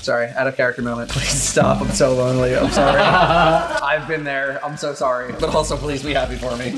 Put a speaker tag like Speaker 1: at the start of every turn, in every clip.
Speaker 1: Sorry, out of character moment. Please stop, I'm so lonely, I'm sorry. I've been there, I'm so sorry. But also please be happy for me.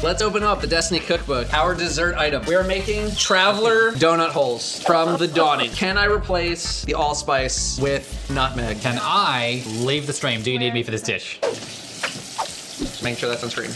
Speaker 1: Let's open up the Destiny Cookbook, our dessert item. We are making Traveler donut holes from the Dawning. Can I replace the allspice with nutmeg?
Speaker 2: Can I leave the stream? Do you need me for this dish?
Speaker 1: Just make sure that's on screen.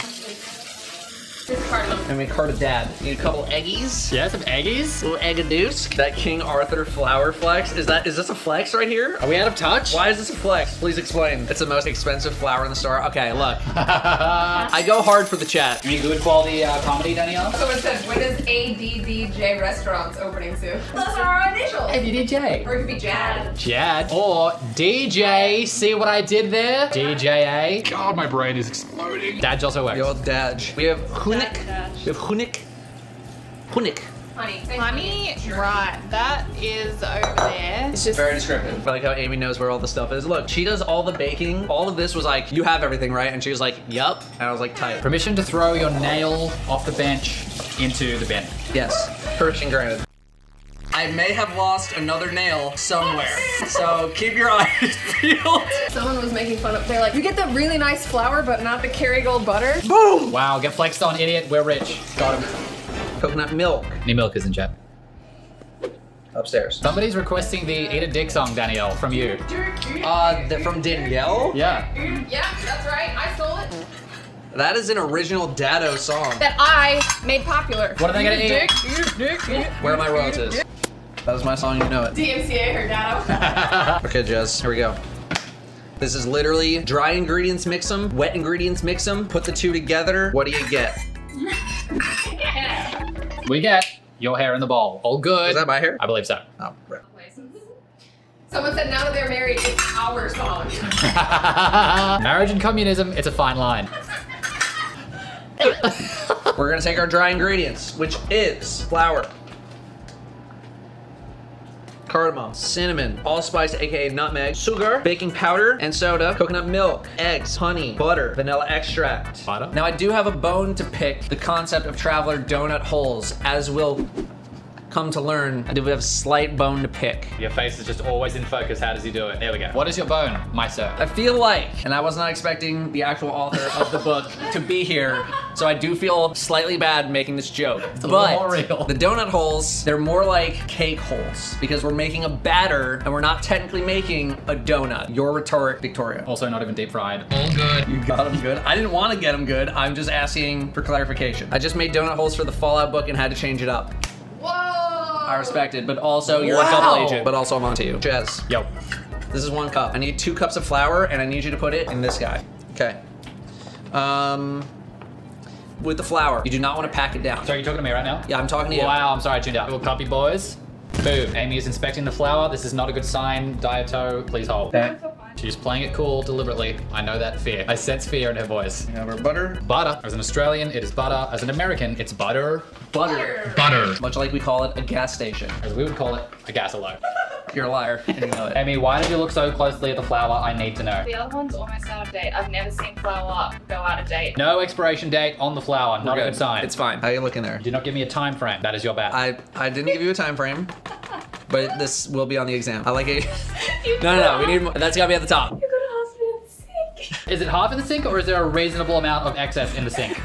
Speaker 1: And we card a dad. Need a couple eggies.
Speaker 2: Yeah, some eggies.
Speaker 1: Little eggadoos. That King Arthur flour flex. Is this a flex right here?
Speaker 2: Are we out of touch?
Speaker 1: Why is this a flex? Please explain. It's the most expensive flour in the store. Okay, look. I go hard for the chat.
Speaker 2: You mean good quality comedy, Danielle?
Speaker 3: Someone said, when is ADDJ Restaurants opening soon? Those are our initials.
Speaker 2: ADDJ.
Speaker 3: Or it could be Jad.
Speaker 2: Jad. Or DJ. See what I did there? DJA.
Speaker 4: God, my brain is exploding.
Speaker 2: Dadge also works.
Speaker 1: The old Daj. We have Hunik. We have Hunik. Hunik.
Speaker 5: Honey, right, that is over there.
Speaker 1: It's just very descriptive. I like how Amy knows where all the stuff is. Look, she does all the baking. All of this was like, you have everything, right? And she was like, yup. And I was like, tight.
Speaker 2: Permission to throw your nail off the bench into the bin.
Speaker 1: Yes, permission granted. I may have lost another nail somewhere. So keep your eyes peeled.
Speaker 3: Someone was making fun of, they're like, you get the really nice flour, but not the Kerrygold butter.
Speaker 1: Boom!
Speaker 2: Wow, get flexed on, idiot. We're rich. Got him.
Speaker 1: Coconut milk.
Speaker 2: Need milk is in chat.
Speaker 1: Upstairs.
Speaker 2: Somebody's requesting the Eat a Dick song, Danielle, from you.
Speaker 1: From Danielle?
Speaker 2: Yeah.
Speaker 3: Yeah, that's right, I stole it.
Speaker 1: That is an original Dado song.
Speaker 3: That I made popular.
Speaker 2: What are they gonna eat?
Speaker 1: Where are my royalties? That was my song, you know it.
Speaker 3: DMCA or Dado.
Speaker 1: Okay, Jez, here we go. This is literally dry ingredients mix them, wet ingredients mix them, put the two together. What do you get?
Speaker 2: We get your hair in the bowl. All good.
Speaker 1: Is that my hair?
Speaker 2: I believe so.
Speaker 1: Oh, right.
Speaker 3: Someone said now that they're married, it's our song.
Speaker 2: Marriage and communism, it's a fine line.
Speaker 1: We're gonna take our dry ingredients, which is flour, cardamom, cinnamon, allspice, aka nutmeg, sugar, baking powder, and soda, coconut milk, eggs, honey, butter, vanilla extract.
Speaker 2: Butter?
Speaker 1: Now I do have a bone to pick the concept of Traveler donut holes, as we'll come to learn. I do have a slight bone to pick.
Speaker 2: Your face is just always in focus. How does he do it? There we go. What is your bone, my sir?
Speaker 1: I feel like, and I was not expecting the actual author of the book to be here, so I do feel slightly bad making this joke. But
Speaker 2: more real.
Speaker 1: the donut holes, they're more like cake holes because we're making a batter and we're not technically making a donut. Your rhetoric, Victoria.
Speaker 2: Also not even deep fried. All good.
Speaker 1: You got them good. I didn't want to get them good. I'm just asking for clarification. I just made donut holes for the Fallout book and had to change it up.
Speaker 3: Whoa.
Speaker 1: I respect it, but also you're a double agent. But also I'm on to you. Jez.
Speaker 2: Yo.
Speaker 1: This is 1 cup. I need 2 cups of flour and I need you to put it in this guy. Okay. With the flour, you do not want to pack it down.
Speaker 2: So are you talking to me right now?
Speaker 1: Yeah, I'm talking to you.
Speaker 2: Wow, I'm sorry, I tuned out. Little puppy boys. Boom. Amy is inspecting the flour. This is not a good sign. Diato, please hold.
Speaker 1: Okay.
Speaker 2: She's playing it cool deliberately. I know that fear. I sense fear in her voice.
Speaker 1: We have our butter.
Speaker 2: Butter. As an Australian, it is butter. As an American, it's butter.
Speaker 1: Butter.
Speaker 2: Butter.
Speaker 1: Much like we call it a gas station.
Speaker 2: As we would call it, a gasolo.
Speaker 1: You're a liar, and you know it.
Speaker 2: Amy, why did you look so closely at the flour? I need to know.
Speaker 5: The other one's almost out of date. I've never seen flour go out of date.
Speaker 2: No expiration date on the flour. Not a good sign.
Speaker 1: It's fine. How you looking there?
Speaker 2: Do not give me a time frame. That is your bad.
Speaker 1: I didn't give you a time frame, but this will be on the exam. I like it. No. We need more. That's gotta be at the top.
Speaker 5: You're gonna ask me in the sink.
Speaker 2: Is it half in the sink or is there a reasonable amount of excess in the sink?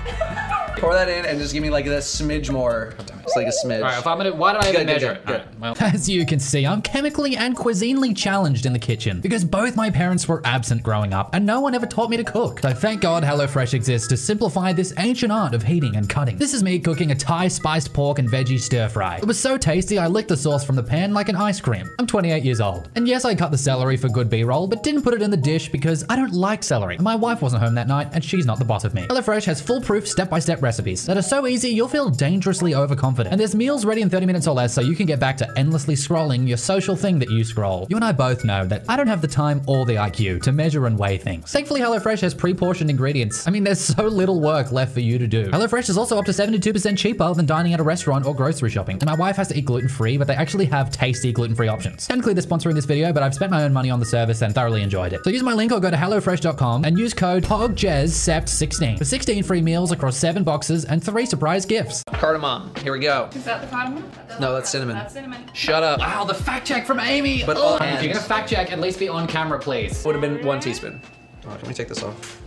Speaker 1: Pour that in and just give me like this smidge more. It's like a smidge.
Speaker 2: All right, if I'm gonna, why did I even measure it?
Speaker 1: Good.
Speaker 2: All right, well.
Speaker 6: As you can see, I'm chemically and cuisinely challenged in the kitchen because both my parents were absent growing up and no one ever taught me to cook. So thank God HelloFresh exists to simplify this ancient art of heating and cutting. This is me cooking a Thai spiced pork and veggie stir fry. It was so tasty I licked the sauce from the pan like an ice cream. I'm 28 years old. And yes, I cut the celery for good B-roll, but didn't put it in the dish because I don't like celery. And my wife wasn't home that night and she's not the boss of me. HelloFresh has foolproof step-by-step recipes that are so easy you'll feel dangerously overconfident. And there's meals ready in 30 minutes or less so you can get back to endlessly scrolling your social thing that you scroll. You and I both know that I don't have the time or the IQ to measure and weigh things. Thankfully, HelloFresh has pre-portioned ingredients. I mean, there's so little work left for you to do. HelloFresh is also up to 72% cheaper than dining at a restaurant or grocery shopping. And my wife has to eat gluten-free, but they actually have tasty gluten-free options. Technically, they're sponsoring this video, but I've spent my own money on the service and thoroughly enjoyed it. So use my link or go to hellofresh.com and use code POGJEZSEPT16 for 16 free meals across 7 boxes and 3 surprise gifts.
Speaker 1: Cardamom. Here we go.
Speaker 5: Is that the cardamom?
Speaker 1: No, that's cinnamon.
Speaker 5: That's cinnamon. coming.
Speaker 1: Shut up.
Speaker 6: Wow, the fact check from Amy.
Speaker 1: But
Speaker 6: Oh.
Speaker 1: all
Speaker 6: If you're gonna fact check, at least be on camera, please.
Speaker 1: would have been 1 teaspoon. Oh, can we take this off?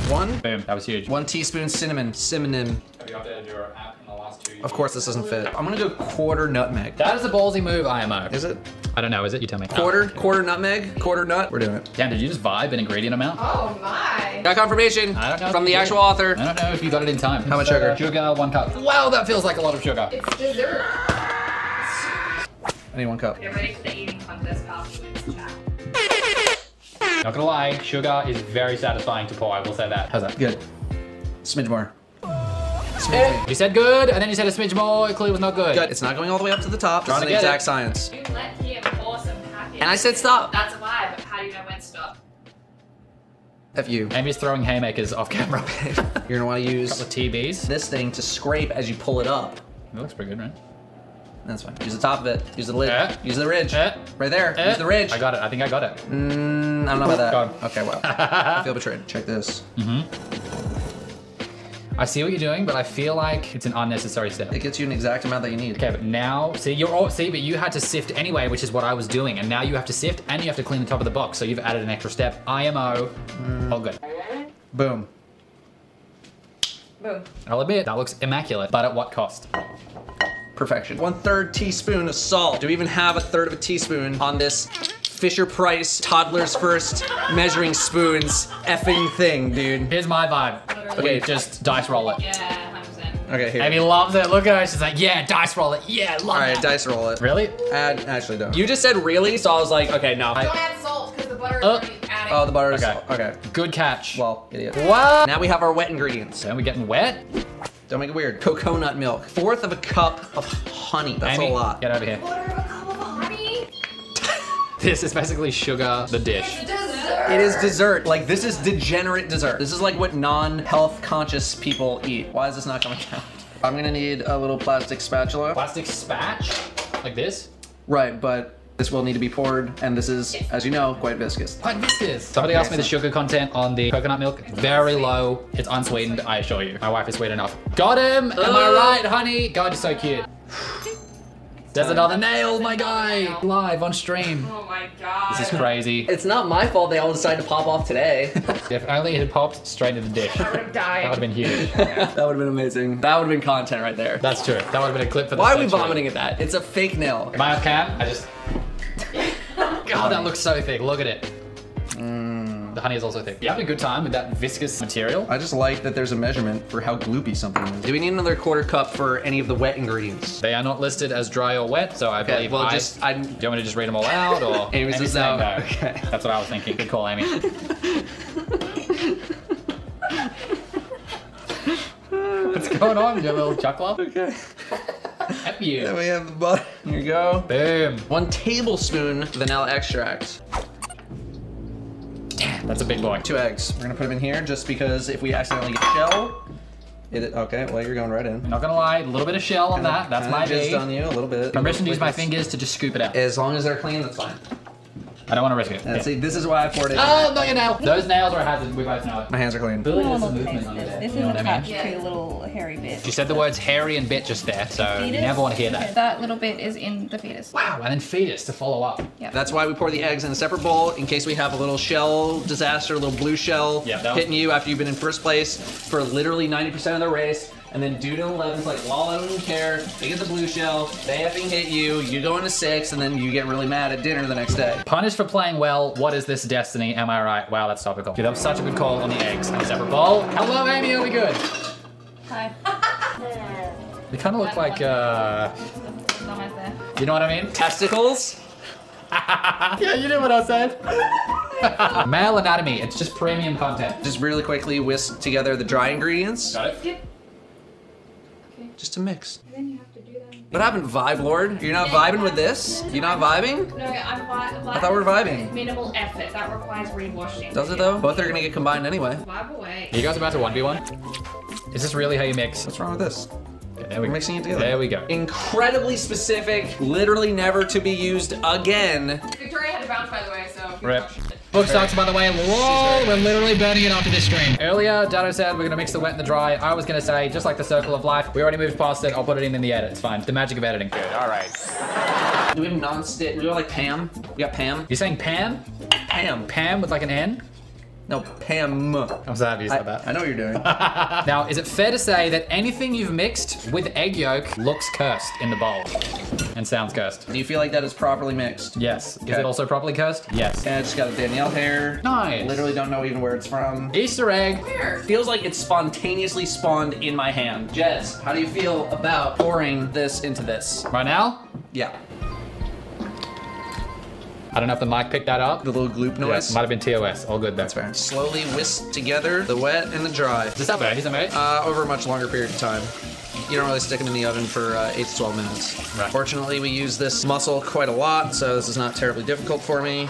Speaker 1: 1.
Speaker 2: Boom, that was huge.
Speaker 1: 1 teaspoon cinnamon. Cinnamon.
Speaker 2: Have you updated your app in the last 2 years?
Speaker 1: Of course, this doesn't fit. I'm gonna go quarter nutmeg.
Speaker 2: That is a ballsy move, IMO.
Speaker 1: Is it?
Speaker 2: I don't know, is it? You tell me.
Speaker 1: Quarter nutmeg, quarter nut. We're doing it.
Speaker 2: Damn, did you just vibe an ingredient amount?
Speaker 3: Oh my.
Speaker 1: Got confirmation
Speaker 2: I don't know
Speaker 1: from
Speaker 2: if
Speaker 1: the
Speaker 2: you
Speaker 1: actual
Speaker 2: did.
Speaker 1: author.
Speaker 2: I don't know if you got it in time.
Speaker 1: How much sugar?
Speaker 2: Sugar, 1 cup. Wow, that feels like a lot of sugar.
Speaker 3: It's dessert.
Speaker 1: I need 1 cup.
Speaker 3: Get ready for the eating contest afterwards, chat.
Speaker 2: Not gonna lie, sugar is very satisfying to pour, I will say that. How's that?
Speaker 1: Good. Smidge more. Smidge more.
Speaker 2: You said good, and then you said a smidge more, it clearly was not good.
Speaker 1: Good. It's not going all the way up to the top. This
Speaker 2: Trying
Speaker 1: is
Speaker 2: to
Speaker 1: an
Speaker 2: get
Speaker 1: exact
Speaker 2: it.
Speaker 1: science.
Speaker 3: You let him pour some package.
Speaker 1: And I said stop.
Speaker 3: That's a lie, but how do you know when to stop?
Speaker 1: F you.
Speaker 2: Amy's throwing haymakers off camera.
Speaker 1: You're gonna want to
Speaker 2: Couple
Speaker 1: use
Speaker 2: of TBs.
Speaker 1: this thing to scrape as you pull it up.
Speaker 2: It looks pretty good, right?
Speaker 1: That's fine. Use the top of it. Use the lid. Use the ridge.
Speaker 2: Eh.
Speaker 1: Right there. Use the ridge.
Speaker 2: I got it, I think I got it.
Speaker 1: I don't know about that.
Speaker 2: Got it.
Speaker 1: Okay, well. I feel betrayed. Check this.
Speaker 2: I see what you're doing, but I feel like it's an unnecessary step.
Speaker 1: It gets you an exact amount that you need.
Speaker 2: Okay, but now, see, but you had to sift anyway, which is what I was doing, and now you have to sift and you have to clean the top of the box, so you've added an extra step. IMO, all good.
Speaker 1: Boom.
Speaker 3: Boom.
Speaker 2: I'll admit, that looks immaculate, but at what cost?
Speaker 1: Perfection. 1/3 teaspoon of salt. Do we even have 1/3 of a teaspoon on this Fisher Price toddler's first measuring spoons effing thing, dude?
Speaker 2: Here's my vibe. Okay, just dice roll it.
Speaker 3: Yeah, 100%.
Speaker 1: Okay, here.
Speaker 2: Amy loves it. Look at her. She's like, yeah, dice roll it. Yeah, love
Speaker 1: All right,
Speaker 2: that.
Speaker 1: dice roll it.
Speaker 2: Really?
Speaker 1: Actually don't. You just said really, so I was like, okay, no.
Speaker 3: Don't add salt because the butter is already adding.
Speaker 1: Oh, the butter is...
Speaker 2: Okay.
Speaker 1: Okay.
Speaker 2: Good catch.
Speaker 1: Well, idiot.
Speaker 2: What?
Speaker 1: Now we have our wet ingredients.
Speaker 2: Then we getting wet?
Speaker 1: Don't make it weird. Coconut milk. 1/4 of a cup of honey. That's
Speaker 2: Amy,
Speaker 1: a lot.
Speaker 2: get over here.
Speaker 3: 1/4 of a cup of honey.
Speaker 2: This is basically sugar, the dish.
Speaker 3: It's dessert.
Speaker 1: It is dessert. Like, this is degenerate dessert. This is like what non-health conscious people eat. Why is this not coming out? I'm gonna need a little plastic spatula.
Speaker 2: Plastic spatch? Like this?
Speaker 1: Right, but this will need to be poured, and this is, as you know, quite viscous.
Speaker 2: Quite viscous. Somebody asked me the sugar content on the coconut milk. Very low. It's unsweetened, I assure you. My wife is sweet enough. Got him! Am I right, honey? God, you're so cute. There's another nail, my guy! Live on stream.
Speaker 3: Oh my god.
Speaker 2: This is crazy.
Speaker 1: It's not my fault they all decided to pop off today.
Speaker 2: If only it had popped straight into the dish.
Speaker 3: I would have died.
Speaker 2: That would have been huge.
Speaker 1: That would have been amazing. That would have been content right there.
Speaker 2: That's true. That would have been a clip for the
Speaker 1: Why are we
Speaker 2: century.
Speaker 1: vomiting at that? It's a fake nail.
Speaker 2: Am I off cam? I just... God, that looks so thick. Look at it. The honey is also thick. You having a good time with that viscous material?
Speaker 1: I just like that there's a measurement for how gloopy something is. Do we need another 1/4 cup for any of the wet ingredients?
Speaker 2: They are not listed as dry or wet, so I believe
Speaker 1: well,
Speaker 2: do you want me to just read them all out, or...
Speaker 1: Amy's just
Speaker 2: saying
Speaker 1: out.
Speaker 2: no?
Speaker 1: Okay.
Speaker 2: That's what I was thinking. Good call, Amy. What's going on, you little chuckler?
Speaker 1: Okay.
Speaker 2: F you.
Speaker 1: Then we have the butter. Here you go.
Speaker 2: Boom.
Speaker 1: 1 tablespoon vanilla extract.
Speaker 2: Damn, that's a big boy.
Speaker 1: 2 eggs. We're gonna put them in here just because if we accidentally get shell, okay, well you're going right in.
Speaker 2: Not gonna lie, a little bit of shell on that. That's my
Speaker 1: just
Speaker 2: B.
Speaker 1: on you a little bit.
Speaker 2: Permission to use my fingers to just scoop it out.
Speaker 1: As long as they're clean, that's fine.
Speaker 2: I don't want to risk it.
Speaker 1: And
Speaker 2: Yeah.
Speaker 1: see, this is why I poured it.
Speaker 2: Oh, not your nail. Those nails are a hazard. We both know it.
Speaker 1: My hands are clean.
Speaker 2: Billy, there's a
Speaker 7: Normal
Speaker 2: movement under
Speaker 7: business.
Speaker 2: there.
Speaker 7: This
Speaker 2: You know
Speaker 7: is
Speaker 2: what I mean?
Speaker 7: attached to a little hairy bit.
Speaker 2: You said the words hairy and bit just there, so you
Speaker 7: Fetus?
Speaker 2: never want to hear that.
Speaker 5: That little bit is in the fetus.
Speaker 2: Wow, and then fetus to follow up.
Speaker 1: That's why we pour the eggs in a separate bowl in case we have a little shell disaster, a little blue shell
Speaker 2: Yeah, that was-
Speaker 1: hitting you after you've been in first place for literally 90% of the race. And then dude in 11's like, well, I don't even care. They get the blue shell, they effing hit you, you go into 6, and then you get really mad at dinner the next day.
Speaker 2: Punished for playing well. What is this Destiny? Am I right? Wow, that's topical. Dude, that was such a good call on the eggs in a separate bowl. Hello, Amy. Are we good?
Speaker 5: Hi.
Speaker 2: They kind of look like,
Speaker 5: Almost there.
Speaker 2: you know what I mean?
Speaker 1: Testicles?
Speaker 2: Yeah, you knew what I said. Male anatomy. It's just premium content.
Speaker 1: Just really quickly whisk together the dry ingredients.
Speaker 2: Got it?
Speaker 1: Just to mix.
Speaker 3: And then you have to do that.
Speaker 1: What happened, Vibe Lord? You're not vibing with this? You're not vibing?
Speaker 3: No, I'm vibing.
Speaker 1: I thought we were vibing.
Speaker 3: Minimal effort. That requires rewashing.
Speaker 1: Does it though? Both are gonna get combined anyway.
Speaker 3: Vibe away.
Speaker 2: Are you guys about to 1v1? Is this really how you mix?
Speaker 1: What's wrong with this?
Speaker 2: Okay, there we
Speaker 1: We're
Speaker 2: go.
Speaker 1: mixing it together.
Speaker 2: There we go.
Speaker 1: Incredibly specific, literally never to be used again.
Speaker 3: Victoria had to bounce, by the way, so.
Speaker 2: Rip. Book sucks, by the way. Whoa, we're literally burning it after this stream. Earlier, Dado said we're gonna mix the wet and the dry. I was gonna say, just like the circle of life, we already moved past it. I'll put it in the edit. It's fine. The magic of editing. Good, all right.
Speaker 1: Do we have non-stick? Do we have like Pam? We got Pam?
Speaker 2: You're saying Pam?
Speaker 1: Pam.
Speaker 2: Pam with like an N?
Speaker 1: No, Pam.
Speaker 2: I'm so happy you said that.
Speaker 1: I know what you're doing.
Speaker 2: Now, is it fair to say that anything you've mixed with egg yolk looks cursed in the bowl and sounds cursed?
Speaker 1: Do you feel like that is properly mixed?
Speaker 2: Yes.
Speaker 1: Okay.
Speaker 2: Is it also properly cursed? Yes.
Speaker 1: And I just got a Danielle hair.
Speaker 2: Nice.
Speaker 1: Literally don't know even where it's from.
Speaker 2: Easter egg.
Speaker 1: Feels like it's spontaneously spawned in my hand. Jez, how do you feel about pouring this into this?
Speaker 2: Right now?
Speaker 1: Yeah.
Speaker 2: I don't know if the mic picked that up.
Speaker 1: The little gloop noise?
Speaker 2: Yes, might have been TOS. All good there.
Speaker 1: That's fair. Slowly whisk together the wet and the dry.
Speaker 2: Is that bad? Is that mate?
Speaker 1: Over a much longer period of time. You don't really stick them in the oven for 8 to 12 minutes.
Speaker 2: Right.
Speaker 1: Fortunately, we use this muscle quite a lot, so this is not terribly difficult for me.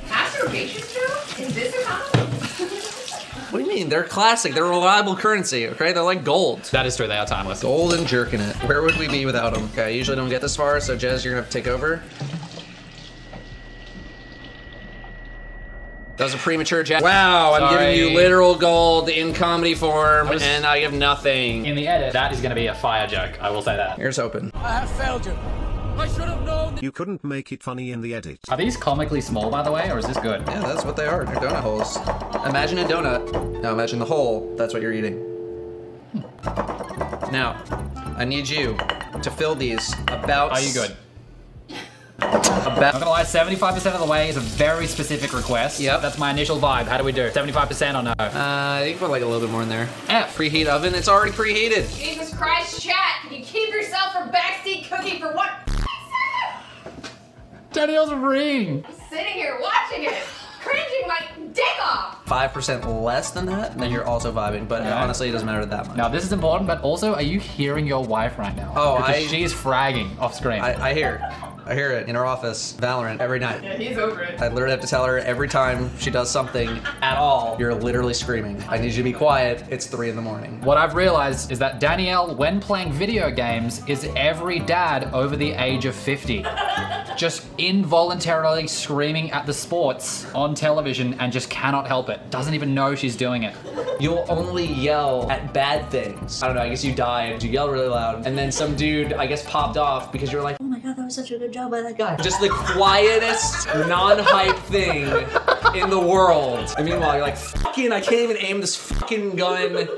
Speaker 3: Masturbation too? Is this a condom?
Speaker 1: What do you mean? They're classic. They're reliable currency, okay? They're like gold.
Speaker 2: That is true. They are timeless.
Speaker 1: Gold and jerking it. Where would we be without them? Okay, I usually don't get this far, so Jez, you're gonna have to take over. That was a premature jab. Wow, I'm
Speaker 2: Sorry.
Speaker 1: giving you literal gold in comedy form,
Speaker 2: was-
Speaker 1: and I have nothing.
Speaker 2: In the edit, that is going to be a fire joke. I will say that.
Speaker 1: Here's hoping.
Speaker 7: You couldn't make it funny in the edit.
Speaker 2: Are these comically small, by the way, or is this good?
Speaker 1: Yeah, that's what they are. They're donut holes. Imagine a donut. Now imagine the hole. That's what you're eating. Now, I need you to fill these about...
Speaker 2: Are you good?
Speaker 1: About...
Speaker 2: I'm gonna lie, 75% of the way is a very specific request.
Speaker 1: Yep.
Speaker 2: That's my initial vibe. How do we do? 75% or no?
Speaker 1: you can put like a little bit more in there.
Speaker 2: F.
Speaker 1: Preheat oven. It's already preheated.
Speaker 3: Jesus Christ, chat! Can you keep yourself from backseat cooking for 1 second?
Speaker 2: Danielle's ring.
Speaker 3: I'm sitting here watching it, cringing my dick off!
Speaker 1: 5% less than that, then you're also vibing. But honestly, it doesn't matter that much.
Speaker 2: Now, this is important, but also, are you hearing your wife right now?
Speaker 1: Oh,
Speaker 2: because she's fragging off screen.
Speaker 1: I hear it. I hear it in her office, Valorant, every night.
Speaker 3: Yeah, he's over it.
Speaker 1: I literally have to tell her every time she does something at all, you're literally screaming. I need you to be quiet. It's 3 in the morning.
Speaker 2: What I've realized is that Danielle, when playing video games, is every dad over the age of 50. Just involuntarily screaming at the sports on television and just cannot help it. Doesn't even know she's doing it.
Speaker 1: You'll only yell at bad things. I don't know, I guess you died. You yelled really loud. And then some dude, I guess, popped off because you were like, oh my God, that was such a good job by that guy. Just the quietest, non-hype thing in the world. And meanwhile, you're like, fucking, I can't even aim this fucking gun.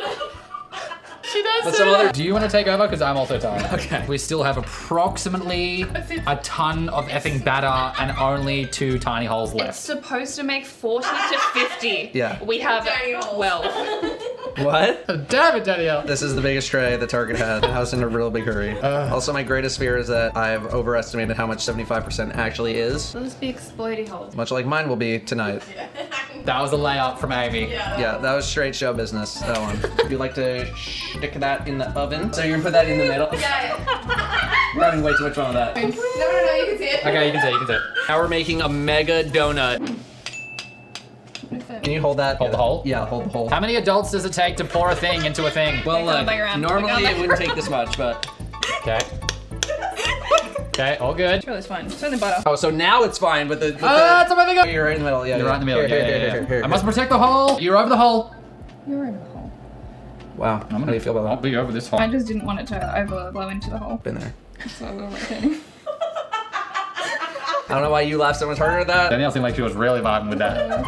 Speaker 2: She does
Speaker 1: But some other...
Speaker 2: Do you want to take over? Because I'm also tired.
Speaker 1: Okay.
Speaker 2: We still have approximately a ton of effing batter and only 2 tiny holes
Speaker 5: It's
Speaker 2: left.
Speaker 5: supposed to make 40 to 50.
Speaker 1: Yeah.
Speaker 5: We have
Speaker 3: Daniel.
Speaker 5: 12.
Speaker 1: What?
Speaker 2: Damn it, Danielle.
Speaker 1: This is the biggest tray the Target had. I was in a real big hurry. Also, my greatest fear is that I've overestimated how much 75% actually is.
Speaker 5: Those big exploity holes.
Speaker 1: Much like mine will be tonight.
Speaker 2: That was a layup from Amy.
Speaker 1: Yeah, that was straight show business, that one. Would you like to stick that in the oven? So you're gonna put that in the middle?
Speaker 3: Yeah.
Speaker 1: We're having way too much fun with that.
Speaker 3: No, you can see it.
Speaker 2: Okay, you can say it, you can say it.
Speaker 1: Now we're making a mega donut. Can you hold that?
Speaker 2: Hold the hole?
Speaker 1: Yeah, hold the hole.
Speaker 2: How many adults does it take to pour a thing into a thing?
Speaker 1: Well,
Speaker 5: Pick on by your arm.
Speaker 1: normally
Speaker 5: Pick on by
Speaker 1: it wouldn't take this much, but...
Speaker 2: Okay. Okay, all good.
Speaker 5: It's really fun. It's only butter.
Speaker 1: Oh, so now it's fine, but the...
Speaker 2: It's on my finger.
Speaker 1: You're right in the middle, yeah.
Speaker 2: You're right in the middle.
Speaker 1: Here,
Speaker 2: Yeah,
Speaker 1: here,
Speaker 2: yeah,
Speaker 1: here,
Speaker 2: yeah.
Speaker 1: here,
Speaker 2: I must protect the hole. You're over the hole.
Speaker 5: You're in the hole.
Speaker 1: Wow, how do you feel
Speaker 2: I'll
Speaker 1: about that?
Speaker 2: be over this hole.
Speaker 5: I just didn't want it to overflow into the hole.
Speaker 1: Been there.
Speaker 5: So we were rotating.
Speaker 1: I don't know why you laughed so much harder at that.
Speaker 2: Danielle seemed like she was really vibing with that.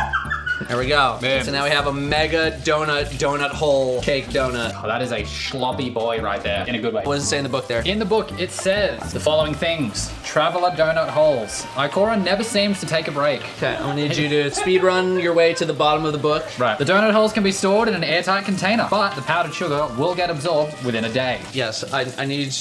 Speaker 1: There we go.
Speaker 2: Boom.
Speaker 1: So now we have a mega donut hole cake donut.
Speaker 2: Oh, that is a sloppy boy right there, in a good way.
Speaker 1: What does it say in the book there?
Speaker 2: In the book, it says the following things. Traveler donut holes. Ikora never seems to take a break.
Speaker 1: Okay, I'm gonna need you to speed run your way to the bottom of the book.
Speaker 2: Right. The donut holes can be stored in an airtight container, but the powdered sugar will get absorbed within a day.
Speaker 1: Yes, I need...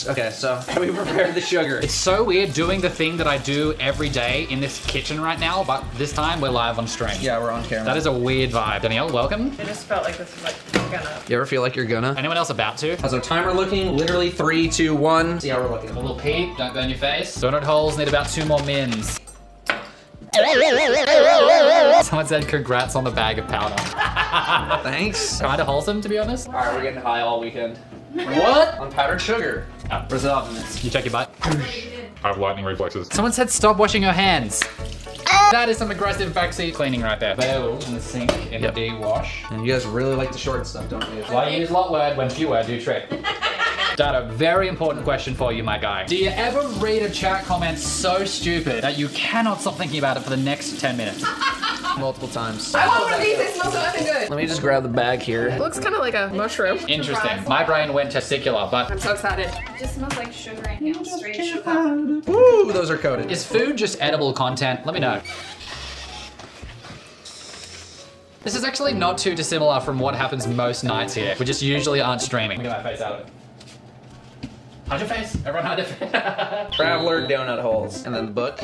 Speaker 1: Okay, so we prepared the sugar.
Speaker 2: It's so weird doing the thing that I do every day in this kitchen right now, but this time we're live on stream.
Speaker 1: Yeah, we're on camera.
Speaker 2: That is a weird vibe. Danielle, welcome.
Speaker 3: I just felt like this was like gonna.
Speaker 1: You ever feel like you're gonna?
Speaker 2: Anyone else about to?
Speaker 1: How's our timer looking? Literally 3, 2, 1. See how we're looking.
Speaker 2: A little peek, don't burn your face. Donut holes need about 2 more mins. Someone said congrats on the bag of powder.
Speaker 1: Thanks.
Speaker 2: Kinda wholesome, to be honest.
Speaker 1: All right, we're getting high all weekend. What? On powdered sugar.
Speaker 2: Oh.
Speaker 1: Where's the oven?
Speaker 2: You check your butt.
Speaker 4: I have lightning reflexes.
Speaker 2: Someone said stop washing your hands. That is some aggressive backseat cleaning right there. Bowl in the sink in the D-wash.
Speaker 1: And you guys really like the short stuff, don't you?
Speaker 2: Why use lot word when few word do trick? Dada, very important question for you, my guy. Do you ever read a chat comment so stupid that you cannot stop thinking about it for the next 10 minutes?
Speaker 1: Multiple times.
Speaker 3: I want one of these. They smell so effing good.
Speaker 1: Let me just grab the bag here.
Speaker 3: It looks kind of like a mushroom.
Speaker 2: Interesting. My brain went testicular, but
Speaker 3: I'm so excited.
Speaker 5: It just smells like sugar and you know, straight sugar.
Speaker 1: Ooh, those are coated.
Speaker 2: is food just edible content? Let me know. This is actually not too dissimilar from what happens most nights here. We just usually aren't streaming. Get my face out of it. Hide your face. Everyone hide their face.
Speaker 1: Traveler donut holes. And then the book.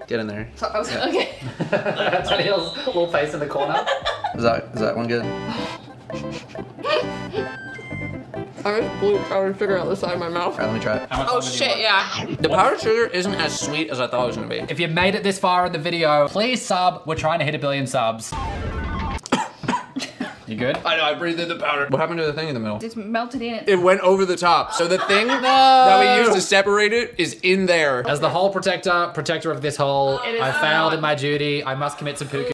Speaker 1: Get in there.
Speaker 3: So, okay.
Speaker 2: Daniel's little face in the corner.
Speaker 1: Is that one good?
Speaker 3: I just blew powdered sugar out the side of my mouth.
Speaker 1: All right, let me try it.
Speaker 2: How much
Speaker 3: Oh
Speaker 2: longer do you
Speaker 3: shit,
Speaker 2: want?
Speaker 3: yeah.
Speaker 1: The powdered sugar isn't as sweet as I thought it was gonna be.
Speaker 2: If you made it this far in the video, please sub. We're trying to hit 1 billion subs. You good?
Speaker 1: I know, I breathed in the powder. What happened to the thing in the middle?
Speaker 5: It's melted in it.
Speaker 1: It went over the top. So the thing that we used to separate it is in there.
Speaker 2: As the hole protector of this hole,
Speaker 5: It is
Speaker 2: I failed
Speaker 5: not.
Speaker 2: in my duty. I must commit seppuku.